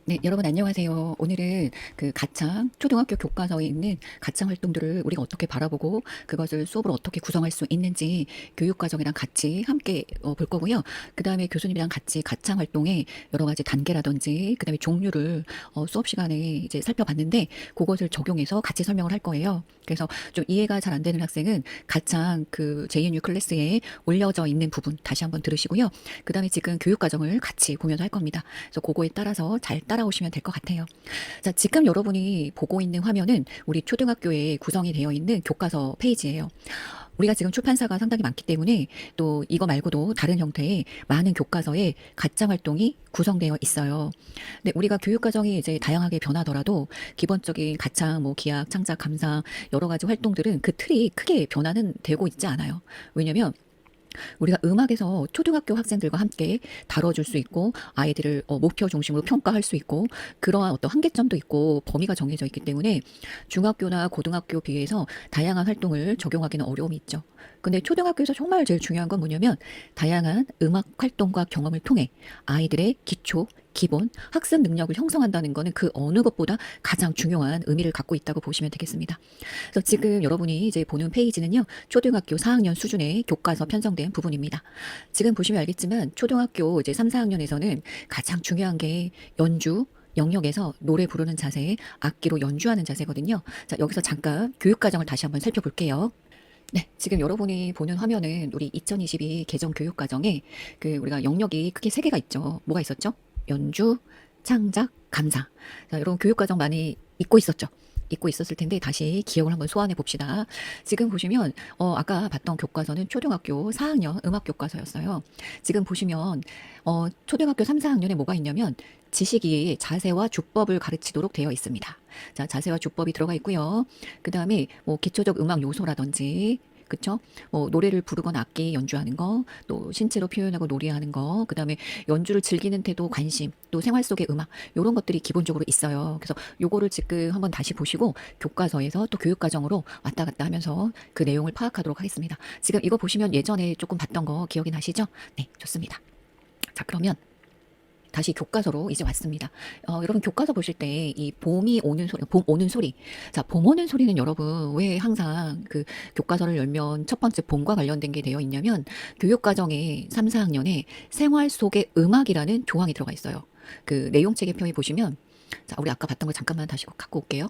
네, 여러분 안녕하세요. 오늘은 그 가창 초등학교 교과서에 있는 가창 활동들을 우리가 어떻게 바라보고 그것을 수업으로 어떻게 구성할 수 있는지 교육과정이랑 같이 함께 볼 거고요. 그 다음에 교수님이랑 같이 가창 활동의 여러 가지 단계라든지 그 다음에 종류를 수업 시간에 이제 살펴봤는데 그것을 적용해서 같이 설명을 할 거예요. 그래서 좀 이해가 잘 안 되는 학생은 가창 그 JNU 클래스에 올려져 있는 부분 다시 한번 들으시고요. 그 다음에 지금 교육과정을 같이 보면서 할 겁니다. 그래서 그거에 따라서 잘 따라오시면 될 것 같아요. 자, 지금 여러분이 보고 있는 화면은 우리 초등학교에 구성이 되어 있는 교과서 페이지예요. 우리가 지금 출판사가 상당히 많기 때문에 또 이거 말고도 다른 형태의 많은 교과서에 가창 활동이 구성되어 있어요. 근데 우리가 교육과정이 이제 다양하게 변하더라도 기본적인 가창, 뭐 기악, 창작, 감상 여러 가지 활동들은 그 틀이 크게 변화는 되고 있지 않아요. 왜냐면 우리가 음악에서 초등학교 학생들과 함께 다뤄줄 수 있고 아이들을 목표 중심으로 평가할 수 있고 그러한 어떤 한계점도 있고 범위가 정해져 있기 때문에 중학교나 고등학교 비해서 다양한 활동을 적용하기는 어려움이 있죠. 근데 초등학교에서 정말 제일 중요한 건 뭐냐면 다양한 음악 활동과 경험을 통해 아이들의 기초, 기본 학습 능력을 형성한다는 거는 그 어느 것보다 가장 중요한 의미를 갖고 있다고 보시면 되겠습니다. 그래서 지금 여러분이 이제 보는 페이지는요, 초등학교 4학년 수준의 교과서 편성된 부분입니다. 지금 보시면 알겠지만 초등학교 이제 3, 4학년에서는 가장 중요한 게 연주, 영역에서 노래 부르는 자세, 악기로 연주하는 자세거든요. 자, 여기서 잠깐 교육과정을 다시 한번 살펴볼게요. 네, 지금 여러분이 보는 화면은 우리 2022 개정 교육과정에 그 우리가 영역이 크게 세 개가 있죠. 뭐가 있었죠? 연주, 창작, 감상. 자, 여러분 교육과정 많이 잊고 있었죠? 잊고 있었을 텐데 다시 기억을 한번 소환해 봅시다. 지금 보시면 아까 봤던 교과서는 초등학교 4학년 음악 교과서였어요. 지금 보시면 초등학교 3, 4학년에 뭐가 있냐면 지식이 자세와 주법을 가르치도록 되어 있습니다. 자, 자세와 주법이 들어가 있고요. 그 다음에 뭐 기초적 음악 요소라든지 그쵸? 노래를 부르거나 악기 연주하는 거, 또 신체로 표현하고 노래하는 거, 그 다음에 연주를 즐기는 태도, 관심, 또 생활 속의 음악, 요런 것들이 기본적으로 있어요. 그래서 요거를 지금 한번 다시 보시고 교과서에서 또 교육과정으로 왔다 갔다 하면서 그 내용을 파악하도록 하겠습니다. 지금 이거 보시면 예전에 조금 봤던 거 기억이 나시죠? 네, 좋습니다. 자, 그러면 다시 교과서로 이제 왔습니다. 여러분 교과서 보실 때 이 봄이 오는 소리, 봄 오는 소리. 자, 봄 오는 소리는 여러분 왜 항상 그 교과서를 열면 첫 번째 봄과 관련된 게 되어 있냐면 교육과정에 3, 4학년에 생활 속의 음악이라는 조항이 들어가 있어요. 그 내용책에 표에 보시면 자, 우리 아까 봤던 거 잠깐만 다시 갖고 올게요.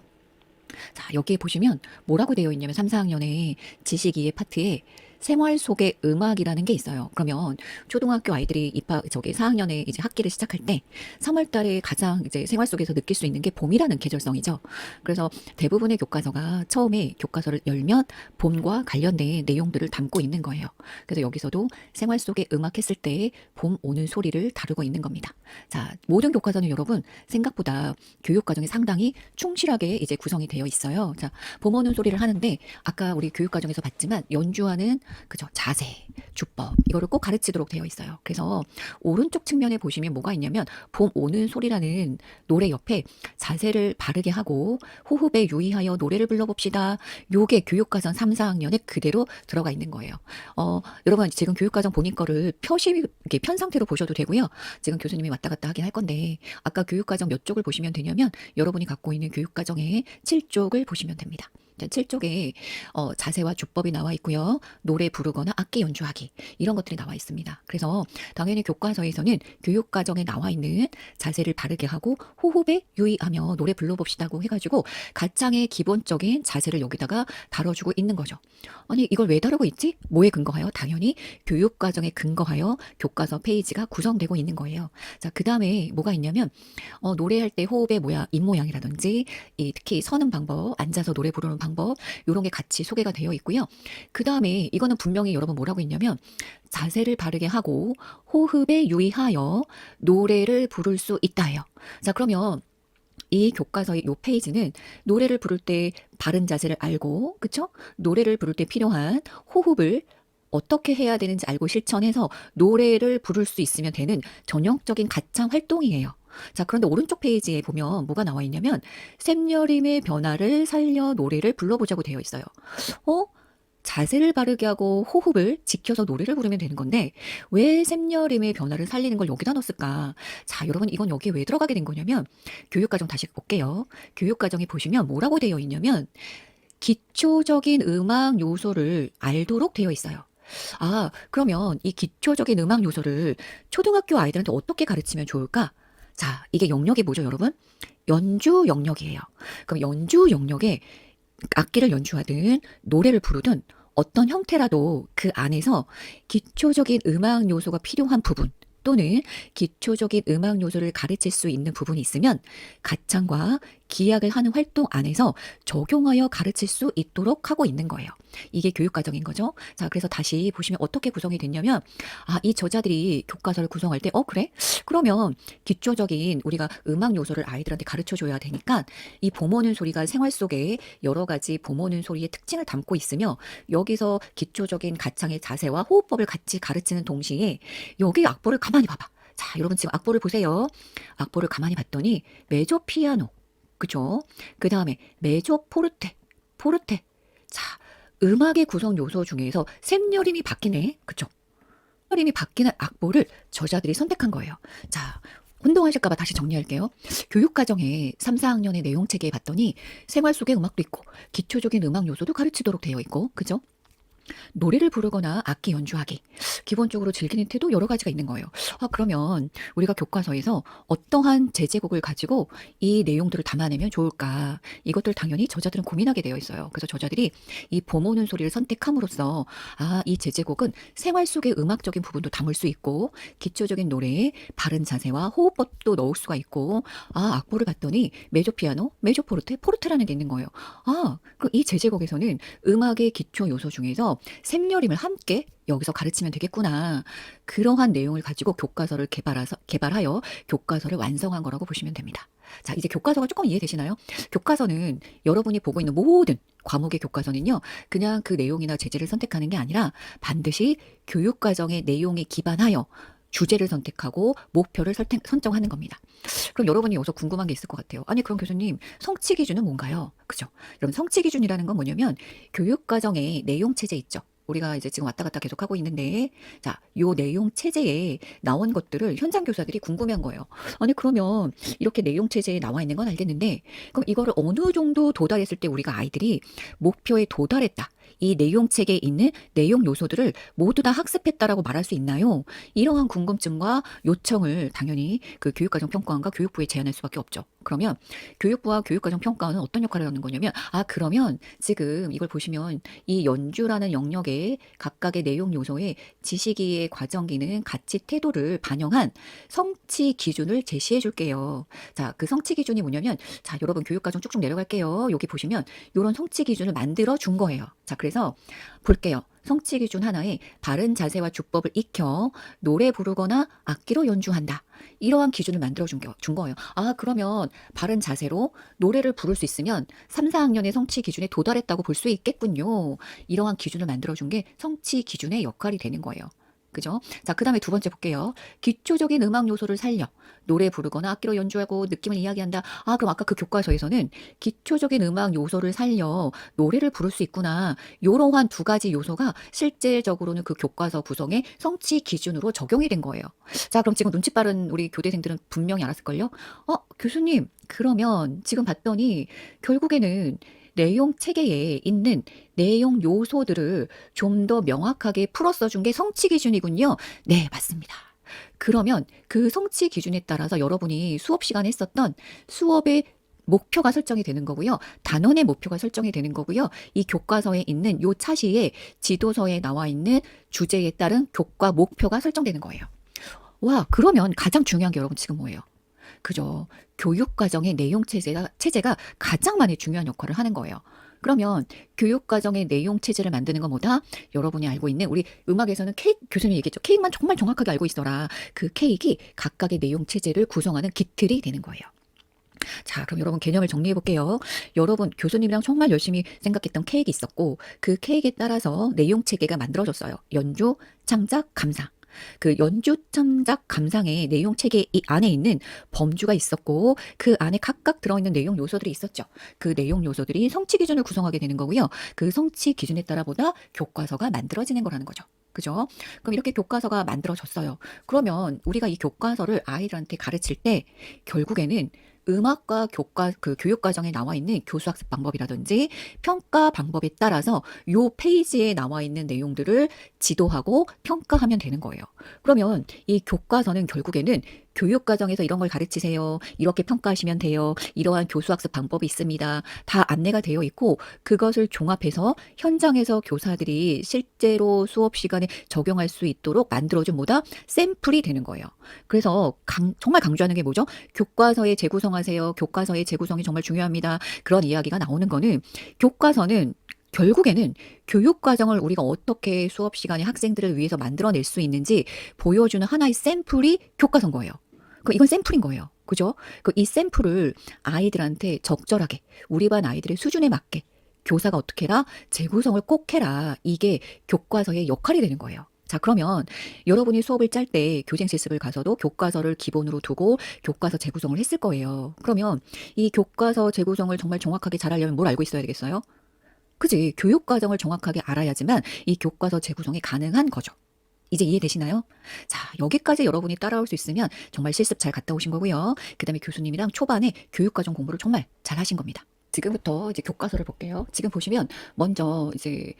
자, 여기에 보시면 뭐라고 되어 있냐면 3, 4학년에 지식 2의 파트에 생활 속의 음악이라는 게 있어요. 그러면 초등학교 아이들이 저기 4학년에 이제 학기를 시작할 때 3월 달에 가장 이제 생활 속에서 느낄 수 있는 게 봄이라는 계절성이죠. 그래서 대부분의 교과서가 처음에 교과서를 열면 봄과 관련된 내용들을 담고 있는 거예요. 그래서 여기서도 생활 속의 음악 했을 때 봄 오는 소리를 다루고 있는 겁니다. 자, 모든 교과서는 여러분 생각보다 교육 과정이 상당히 충실하게 이제 구성이 되어 있어요. 자, 봄 오는 소리를 하는데 아까 우리 교육 과정에서 봤지만 연주하는 그죠 자세, 주법 이거를 꼭 가르치도록 되어 있어요. 그래서 오른쪽 측면에 보시면 뭐가 있냐면 봄 오는 소리라는 노래 옆에 자세를 바르게 하고 호흡에 유의하여 노래를 불러봅시다. 요게 교육과정 3, 4학년에 그대로 들어가 있는 거예요. 여러분 지금 교육과정 본인 거를 이렇게 편 상태로 보셔도 되고요. 지금 교수님이 왔다 갔다 하긴 할 건데 아까 교육과정 몇 쪽을 보시면 되냐면 여러분이 갖고 있는 교육과정의 7쪽을 보시면 됩니다. 7쪽에 자세와 주법이 나와 있고요. 노래 부르거나 악기 연주하기 이런 것들이 나와 있습니다. 그래서 당연히 교과서에서는 교육과정에 나와 있는 자세를 바르게 하고 호흡에 유의하며 노래 불러봅시다고 해가지고 가창의 기본적인 자세를 여기다가 다뤄주고 있는 거죠. 아니 이걸 왜 다루고 있지? 뭐에 근거하여? 당연히 교육과정에 근거하여 교과서 페이지가 구성되고 있는 거예요. 자, 그 다음에 뭐가 있냐면 노래할 때 호흡의 입 모양이라든지 특히 서는 방법, 앉아서 노래 부르는 방법 이런 게 같이 소개가 되어 있고요. 그 다음에 이거는 분명히 여러분 뭐라고 했냐면 자세를 바르게 하고 호흡에 유의하여 노래를 부를 수 있다예요. 자, 그러면 이 교과서의 요 페이지는 노래를 부를 때 바른 자세를 알고, 그쵸? 노래를 부를 때 필요한 호흡을 어떻게 해야 되는지 알고 실천해서 노래를 부를 수 있으면 되는 전형적인 가창 활동이에요. 자, 그런데 오른쪽 페이지에 보면 뭐가 나와 있냐면 샘여림의 변화를 살려 노래를 불러보자고 되어 있어요. 어? 자세를 바르게 하고 호흡을 지켜서 노래를 부르면 되는 건데 왜 샘여림의 변화를 살리는 걸 여기다 넣었을까? 자, 여러분 이건 여기에 왜 들어가게 된 거냐면 교육과정 다시 볼게요. 교육과정에 보시면 뭐라고 되어 있냐면 기초적인 음악 요소를 알도록 되어 있어요. 아, 그러면 이 기초적인 음악 요소를 초등학교 아이들한테 어떻게 가르치면 좋을까? 자, 이게 영역이 뭐죠, 여러분? 연주 영역이에요. 그럼 연주 영역에 악기를 연주하든 노래를 부르든 어떤 형태라도 그 안에서 기초적인 음악 요소가 필요한 부분 또는 기초적인 음악 요소를 가르칠 수 있는 부분이 있으면 가창과 기악을 하는 활동 안에서 적용하여 가르칠 수 있도록 하고 있는 거예요. 이게 교육과정인 거죠. 자, 그래서 다시 보시면 어떻게 구성이 됐냐면, 아, 이 저자들이 교과서를 구성할 때, 그래? 그러면 기초적인 우리가 음악 요소를 아이들한테 가르쳐 줘야 되니까 이 봄 오는 소리가 생활 속에 여러 가지 봄 오는 소리의 특징을 담고 있으며 여기서 기초적인 가창의 자세와 호흡법을 같이 가르치는 동시에 여기 악보를 가만히 봐봐. 자, 여러분 지금 악보를 보세요. 악보를 가만히 봤더니 메조 피아노, 그죠? 그 다음에 메조 포르테, 포르테. 자, 음악의 구성 요소 중에서 샘여림이 바뀌네, 그죠? 샘여림이 바뀌는 악보를 저자들이 선택한 거예요. 자, 혼동하실까봐 다시 정리할게요. 교육과정에 3, 4학년의 내용체계에 봤더니 생활 속의 음악도 있고 기초적인 음악 요소도 가르치도록 되어 있고, 그죠? 노래를 부르거나 악기 연주하기. 기본적으로 즐기는 태도 여러 가지가 있는 거예요. 아, 그러면 우리가 교과서에서 어떠한 제제곡을 가지고 이 내용들을 담아내면 좋을까? 이것들 당연히 저자들은 고민하게 되어 있어요. 그래서 저자들이 이 봄 오는 소리를 선택함으로써 아, 이 제제곡은 생활 속의 음악적인 부분도 담을 수 있고 기초적인 노래에 바른 자세와 호흡법도 넣을 수가 있고 아, 악보를 봤더니 메조 피아노, 메조 포르테, 포르테라는 게 있는 거예요. 아, 그럼 이 제제곡에서는 음악의 기초 요소 중에서 샘여림을 함께 여기서 가르치면 되겠구나. 그러한 내용을 가지고 교과서를 개발하여 교과서를 완성한 거라고 보시면 됩니다. 자, 이제 교과서가 조금 이해되시나요? 교과서는 여러분이 보고 있는 모든 과목의 교과서는요, 그냥 그 내용이나 제재를 선택하는 게 아니라 반드시 교육과정의 내용에 기반하여 주제를 선택하고 목표를 선정하는 겁니다. 그럼 여러분이 여기서 궁금한 게 있을 것 같아요. 아니, 그럼 교수님, 성취 기준은 뭔가요? 그죠? 여러분, 성취 기준이라는 건 뭐냐면 교육과정의 내용 체제 있죠. 우리가 이제 지금 왔다 갔다 계속 하고 있는데, 자, 요 내용 체제에 나온 것들을 현장 교사들이 궁금해한 거예요. 아니, 그러면 이렇게 내용 체제에 나와 있는 건 알겠는데, 그럼 이거를 어느 정도 도달했을 때 우리가 아이들이 목표에 도달했다. 이 내용 체계에 있는 내용 요소들을 모두 다 학습했다라고 말할 수 있나요? 이러한 궁금증과 요청을 당연히 그 교육과정평가원과 교육부에 제안할 수밖에 없죠. 그러면 교육부와 교육과정평가원은 어떤 역할을 하는 거냐면, 아, 그러면 지금 이걸 보시면 이 연주라는 영역의 각각의 내용 요소에 지식이의 과정기는 가치 태도를 반영한 성취 기준을 제시해 줄게요. 자, 그 성취 기준이 뭐냐면, 자, 여러분 교육과정 쭉쭉 내려갈게요. 여기 보시면 이런 성취 기준을 만들어 준 거예요. 자, 그래서 볼게요. 성취 기준 하나에 바른 자세와 주법을 익혀 노래 부르거나 악기로 연주한다. 이러한 기준을 만들어 준 거예요. 아, 그러면 바른 자세로 노래를 부를 수 있으면 3, 4학년의 성취 기준에 도달했다고 볼 수 있겠군요. 이러한 기준을 만들어 준 게 성취 기준의 역할이 되는 거예요. 그죠? 자, 그 다음에 두 번째 볼게요. 기초적인 음악 요소를 살려 노래 부르거나 악기로 연주하고 느낌을 이야기한다. 아, 그럼 아까 그 교과서에서는 기초적인 음악 요소를 살려 노래를 부를 수 있구나. 요러한 두 가지 요소가 실질적으로는 그 교과서 구성의 성취 기준으로 적용이 된 거예요. 자, 그럼 지금 눈치 빠른 우리 교대생들은 분명히 알았을걸요? 교수님, 그러면 지금 봤더니 결국에는 내용 체계에 있는 내용 요소들을 좀 더 명확하게 풀어써 준 게 성취 기준이군요. 네, 맞습니다. 그러면 그 성취 기준에 따라서 여러분이 수업 시간에 했었던 수업의 목표가 설정이 되는 거고요. 단원의 목표가 설정이 되는 거고요. 이 교과서에 있는 요 차시에 지도서에 나와 있는 주제에 따른 교과 목표가 설정되는 거예요. 와, 그러면 가장 중요한 게 여러분 지금 뭐예요? 그죠. 교육과정의 내용 체제가 가장 많이 중요한 역할을 하는 거예요. 그러면 교육과정의 내용 체제를 만드는 것보다 여러분이 알고 있는 우리 음악에서는 케이크, 교수님이 얘기했죠. 케이크만 정말 정확하게 알고 있어라. 그 케이크가 각각의 내용 체제를 구성하는 깃틀이 되는 거예요. 자, 그럼 여러분 개념을 정리해 볼게요. 여러분 교수님이랑 정말 열심히 생각했던 케이크 있었고 그 케이크에 따라서 내용 체계가 만들어졌어요. 연주, 창작, 감상. 그 연주 참작 감상의 내용 체계 이 안에 있는 범주가 있었고 그 안에 각각 들어있는 내용 요소들이 있었죠. 그 내용 요소들이 성취 기준을 구성하게 되는 거고요. 그 성취 기준에 따라 보다 교과서가 만들어지는 거라는 거죠. 그죠? 그럼 이렇게 교과서가 만들어졌어요. 그러면 우리가 이 교과서를 아이들한테 가르칠 때 결국에는 음악과 그 교육 과정에 나와 있는 교수학습 방법이라든지 평가 방법에 따라서 요 페이지에 나와 있는 내용들을 지도하고 평가하면 되는 거예요. 그러면 이 교과서는 결국에는 교육 과정에서 이런 걸 가르치세요. 이렇게 평가하시면 돼요. 이러한 교수학습 방법이 있습니다. 다 안내가 되어 있고 그것을 종합해서 현장에서 교사들이 실제로 수업 시간에 적용할 수 있도록 만들어준 뭐다? 샘플이 되는 거예요. 그래서 정말 강조하는 게 뭐죠? 교과서에 재구성하세요. 교과서의 재구성이 정말 중요합니다. 그런 이야기가 나오는 거는 교과서는 결국에는 교육 과정을 우리가 어떻게 수업 시간에 학생들을 위해서 만들어낼 수 있는지 보여주는 하나의 샘플이 교과서인 거예요. 이건 샘플인 거예요. 그죠? 이 샘플을 아이들한테 적절하게 우리 반 아이들의 수준에 맞게 교사가 어떻게 해라? 재구성을 꼭 해라. 이게 교과서의 역할이 되는 거예요. 자, 그러면 여러분이 수업을 짤 때 교생 실습을 가서도 교과서를 기본으로 두고 교과서 재구성을 했을 거예요. 그러면 이 교과서 재구성을 정말 정확하게 잘 하려면 뭘 알고 있어야 되겠어요? 그지? 교육 과정을 정확하게 알아야지만 이 교과서 재구성이 가능한 거죠. 이제 이해되시나요? 자, 여기까지 여러분이 따라올 수 있으면 정말 실습 잘 갔다 오신 거고요. 그 다음에 교수님이랑 초반에 교육과정 공부를 정말 잘 하신 겁니다. 지금부터 이제 교과서를 볼게요. 지금 보시면 먼저 이제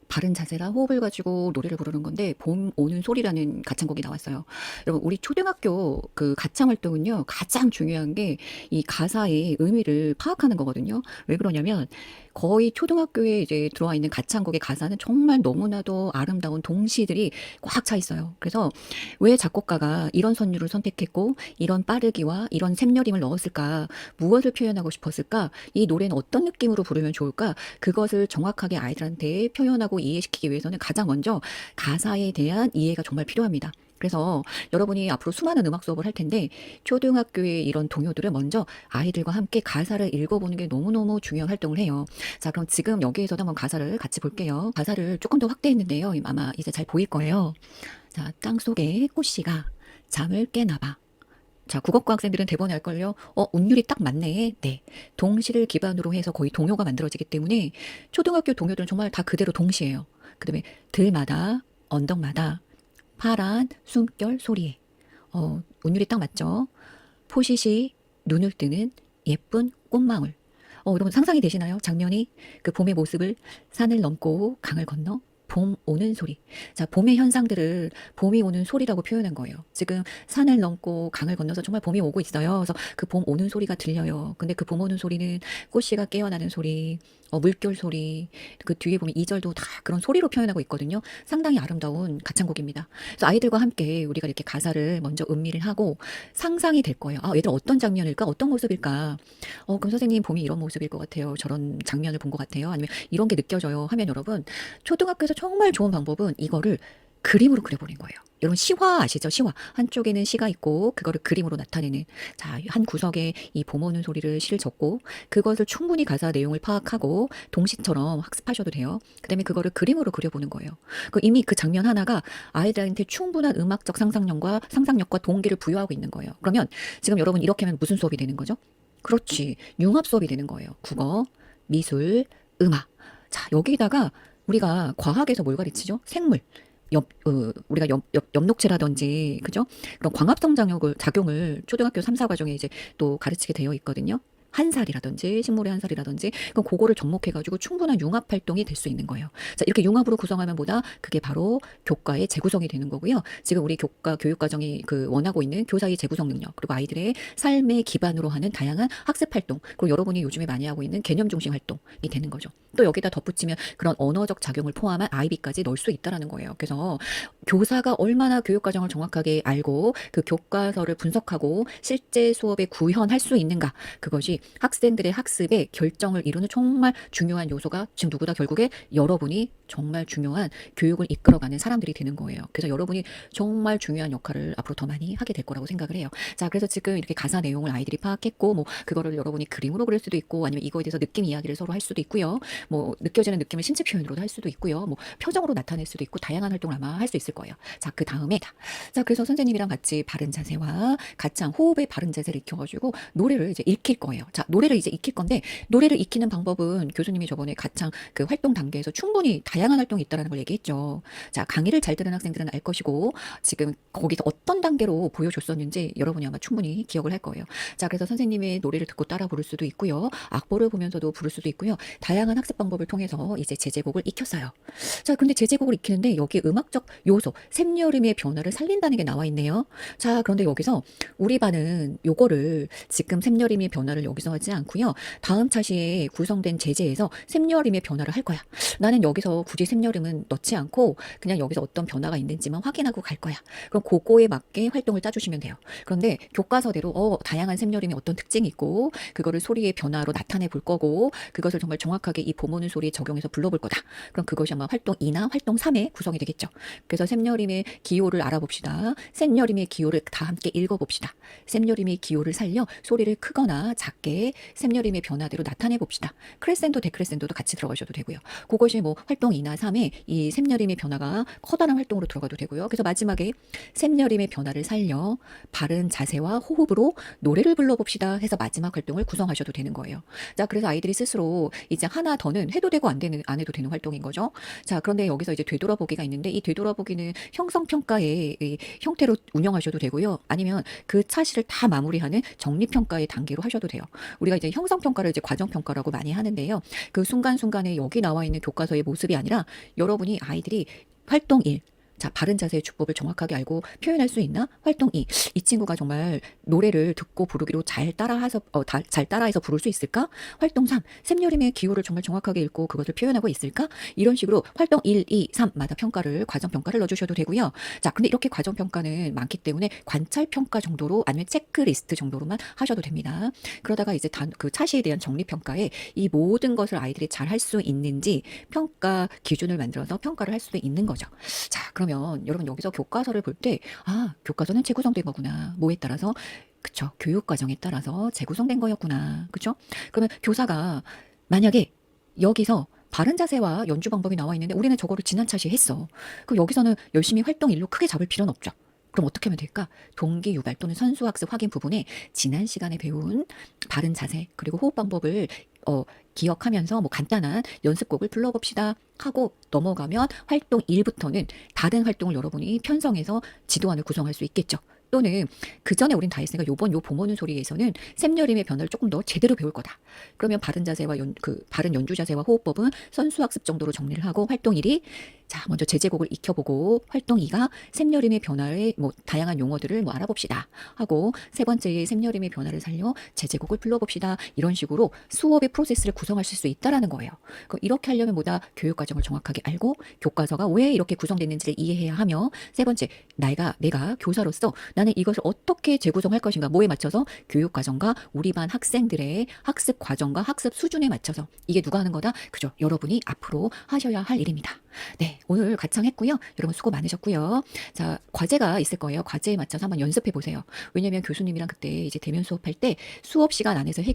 바른 자세랑 호흡을 가지고 노래를 부르는 건데 봄 오는 소리라는 가창곡이 나왔어요. 여러분 우리 초등학교 그 가창 활동은요 가장 중요한 게 이 가사의 의미를 파악하는 거거든요. 왜 그러냐면 거의 초등학교에 이제 들어와 있는 가창곡의 가사는 정말 너무나도 아름다운 동시들이 꽉 차 있어요. 그래서 왜 작곡가가 이런 선율을 선택했고 이런 빠르기와 이런 샘여림을 넣었을까? 무엇을 표현하고 싶었을까? 이 노래는 어떤 느낌으로 부르면 좋을까? 그것을 정확하게 아이들한테 표현하고 이해시키기 위해서는 가장 먼저 가사에 대한 이해가 정말 필요합니다. 그래서 여러분이 앞으로 수많은 음악 수업을 할 텐데 초등학교의 이런 동요들을 먼저 아이들과 함께 가사를 읽어보는 게 너무너무 중요한 활동을 해요. 자, 그럼 지금 여기에서도 한번 가사를 같이 볼게요. 가사를 조금 더 확대했는데요. 아마 이제 잘 보일 거예요. 자, 땅속에 꽃씨가 잠을 깨나봐. 자, 국어과 학생들은 대본에 할걸요. 운율이 딱 맞네. 네. 동시를 기반으로 해서 거의 동요가 만들어지기 때문에 초등학교 동요들은 정말 다 그대로 동시예요. 그 다음에 들마다, 언덕마다, 파란 숨결 소리에. 운율이 딱 맞죠? 포시시 눈을 뜨는 예쁜 꽃망울. 여러분 상상이 되시나요? 장면이 그 봄의 모습을 산을 넘고 강을 건너 봄 오는 소리. 자, 봄의 현상들을 봄이 오는 소리라고 표현한 거예요. 지금 산을 넘고 강을 건너서 정말 봄이 오고 있어요. 그래서 그 봄 오는 소리가 들려요. 근데 그 봄 오는 소리는 꽃씨가 깨어나는 소리, 물결 소리, 그 뒤에 보면 2절도 다 그런 소리로 표현하고 있거든요. 상당히 아름다운 가창곡입니다. 그래서 아이들과 함께 우리가 이렇게 가사를 먼저 음미를 하고 상상이 될 거예요. 아, 얘들 어떤 장면일까? 어떤 모습일까? 그럼 선생님 봄이 이런 모습일 것 같아요. 저런 장면을 본 것 같아요. 아니면 이런 게 느껴져요. 하면 여러분 초등학교에서 정말 좋은 방법은 이거를 그림으로 그려보는 거예요. 여러분 시화 아시죠? 시화. 한쪽에는 시가 있고 그거를 그림으로 나타내는. 자, 한 구석에 이 봄 오는 소리를 시를 적고 그것을 충분히 가사 내용을 파악하고 동시처럼 학습하셔도 돼요. 그다음에 그거를 그림으로 그려보는 거예요. 이미 그 장면 하나가 아이들한테 충분한 음악적 상상력과 동기를 부여하고 있는 거예요. 그러면 지금 여러분 이렇게 하면 무슨 수업이 되는 거죠? 그렇지. 융합 수업이 되는 거예요. 국어, 미술, 음악. 자, 여기다가 우리가 과학에서 뭘 가르치죠? 생물. 우리가 엽록체라든지, 그죠? 그런 광합성 작용을 초등학교 3, 4과정에 이제 또 가르치게 되어 있거든요. 한살이라든지 식물의 한살이라든지 그럼 그거를 접목해가지고 충분한 융합 활동이 될 수 있는 거예요. 자, 이렇게 융합으로 구성하면 뭐다? 그게 바로 교과의 재구성이 되는 거고요. 지금 우리 교육 과정이 원하고 있는 교사의 재구성 능력 그리고 아이들의 삶의 기반으로 하는 다양한 학습 활동 그리고 여러분이 요즘에 많이 하고 있는 개념 중심 활동이 되는 거죠. 또 여기다 덧붙이면 그런 언어적 작용을 포함한 아이비까지 넣을 수 있다라는 거예요. 그래서 교사가 얼마나 교육 과정을 정확하게 알고 그 교과서를 분석하고 실제 수업에 구현할 수 있는가 그것이 학생들의 학습에 결정을 이루는 정말 중요한 요소가 지금 누구다 결국에 여러분이 정말 중요한 교육을 이끌어가는 사람들이 되는 거예요. 그래서 여러분이 정말 중요한 역할을 앞으로 더 많이 하게 될 거라고 생각을 해요. 자, 그래서 지금 이렇게 가사 내용을 아이들이 파악했고, 뭐 그거를 여러분이 그림으로 그릴 수도 있고, 아니면 이거에 대해서 느낌 이야기를 서로 할 수도 있고요. 뭐 느껴지는 느낌을 신체 표현으로도 할 수도 있고요. 뭐 표정으로 나타낼 수도 있고, 다양한 활동을 아마 할 수 있을 거예요. 자, 그 다음에 자, 그래서 선생님이랑 같이 바른 자세와 가창, 호흡의 바른 자세를 익혀가지고 노래를 이제 익힐 거예요. 자, 노래를 이제 익힐 건데, 노래를 익히는 방법은 교수님이 저번에 가창 그 활동 단계에서 충분히 다양한 활동이 있다는 걸 얘기했죠. 자, 강의를 잘 들은 학생들은 알 것이고, 지금 거기서 어떤 단계로 보여줬었는지 여러분이 아마 충분히 기억을 할 거예요. 자, 그래서 선생님의 노래를 듣고 따라 부를 수도 있고요. 악보를 보면서도 부를 수도 있고요. 다양한 학습 방법을 통해서 이제 제제곡을 익혔어요. 자, 근데 제제곡을 익히는데 여기 음악적 요소, 샘여름의 변화를 살린다는 게 나와 있네요. 자, 그런데 여기서 우리 반은 요거를 지금 샘여름의 변화를 여기서 하지 않고요. 다음 차시에 구성된 제재에서 샘여름의 변화를 할 거야. 나는 여기서 굳이 샘여름은 넣지 않고 그냥 여기서 어떤 변화가 있는지만 확인하고 갈 거야. 그럼 그거에 맞게 활동을 짜주시면 돼요. 그런데 교과서대로 다양한 샘여름이 어떤 특징이 있고 그거를 소리의 변화로 나타내 볼 거고 그것을 정말 정확하게 이 봄 오는 소리에 적용해서 불러볼 거다. 그럼 그것이 아마 활동 2나 활동 3의 구성이 되겠죠. 그래서 샘여림의 기호를 알아봅시다. 샘여림의 기호를 다 함께 읽어봅시다. 샘여림의 기호를 살려 소리를 크거나 작게 샘여림의 변화대로 나타내 봅시다. 크레센도 데크레센도도 같이 들어가셔도 되고요. 그것이 뭐 활동 2나 3에 이 샘여림의 변화가 커다란 활동으로 들어가도 되고요. 그래서 마지막에 샘여림의 변화를 살려 바른 자세와 호흡으로 노래를 불러봅시다 해서 마지막 활동을 구성하셔도 되는 거예요. 자, 그래서 아이들이 스스로 이제 하나 더는 해도 되고 안 해도 되는 활동인 거죠. 자, 그런데 여기서 이제 되돌아보기가 있는데 이 되돌아보기는 형성평가의 이 형태로 운영하셔도 되고요. 아니면 그 차시를 다 마무리하는 정리평가의 단계로 하셔도 돼요. 우리가 이제 형성평가를 이제 과정평가라고 많이 하는데요. 그 순간순간에 여기 나와 있는 교과서의 모습이 아니라 여러분이 아이들이 활동 1, 자, 바른 자세의 주법을 정확하게 알고 표현할 수 있나? 활동 2. 이 친구가 정말 노래를 듣고 부르기로 잘 따라해서 잘 따라해서 부를 수 있을까? 활동 3. 샘여림의 기호를 정말 정확하게 읽고 그것을 표현하고 있을까? 이런 식으로 활동 1, 2, 3마다 평가를 과정 평가를 넣어 주셔도 되고요. 자, 근데 이렇게 과정 평가는 많기 때문에 관찰 평가 정도로 아니면 체크리스트 정도로만 하셔도 됩니다. 그러다가 이제 그 차시에 대한 정리 평가에 이 모든 것을 아이들이 잘 할 수 있는지 평가 기준을 만들어서 평가를 할 수도 있는 거죠. 자, 그러면 여러분 여기서 교과서를 볼 때, 교과서는 재구성된 거구나. 뭐에 따라서? 그쵸. 교육 과정에 따라서 재구성된 거였구나. 그쵸? 그러면 교사가 만약에 여기서 바른 자세와 연주 방법이 나와 있는데 우리는 저거를 지난 차시에 했어. 그럼 여기서는 열심히 활동 일로 크게 잡을 필요는 없죠. 그럼 어떻게 하면 될까? 동기 유발 또는 선수학습 확인 부분에 지난 시간에 배운 바른 자세 그리고 호흡 방법을 기억하면서 뭐 간단한 연습곡을 불러봅시다 하고 넘어가면 활동 1부터는 다른 활동을 여러분이 편성해서 지도안을 구성할 수 있겠죠. 또는 그 전에 우린 다 했으니까 요번 요 봄 오는 소리에서는 샘여림의 변화를 조금 더 제대로 배울 거다. 그러면 바른 자세와 바른 연주 자세와 호흡법은 선수학습 정도로 정리를 하고 활동 1이 자, 먼저 제제곡을 익혀보고 활동 2가 샘여림의 변화의 뭐 다양한 용어들을 뭐 알아봅시다 하고 세 번째에 샘여림의 변화를 살려 제제곡을 불러봅시다. 이런 식으로 수업의 프로세스를 구성하실 수 있다라는 거예요. 그럼 이렇게 하려면 뭐다? 교육 과정을 정확하게 알고 교과서가 왜 이렇게 구성됐는지를 이해해야 하며 세 번째, 내가 교사로서 나는 이것을 어떻게 재구성할 것인가 뭐에 맞춰서 교육 과정과 우리 반 학생들의 학습 과정과 학습 수준에 맞춰서 이게 누가 하는 거다? 그죠? 여러분이 앞으로 하셔야 할 일입니다. 네, 오늘 가창했고요. 여러분 수고 많으셨고요. 자, 과제가 있을 거예요. 과제에 맞춰서 한번 연습해 보세요. 왜냐면 교수님이랑 그때 이제 대면 수업할 때 수업 시간 안에서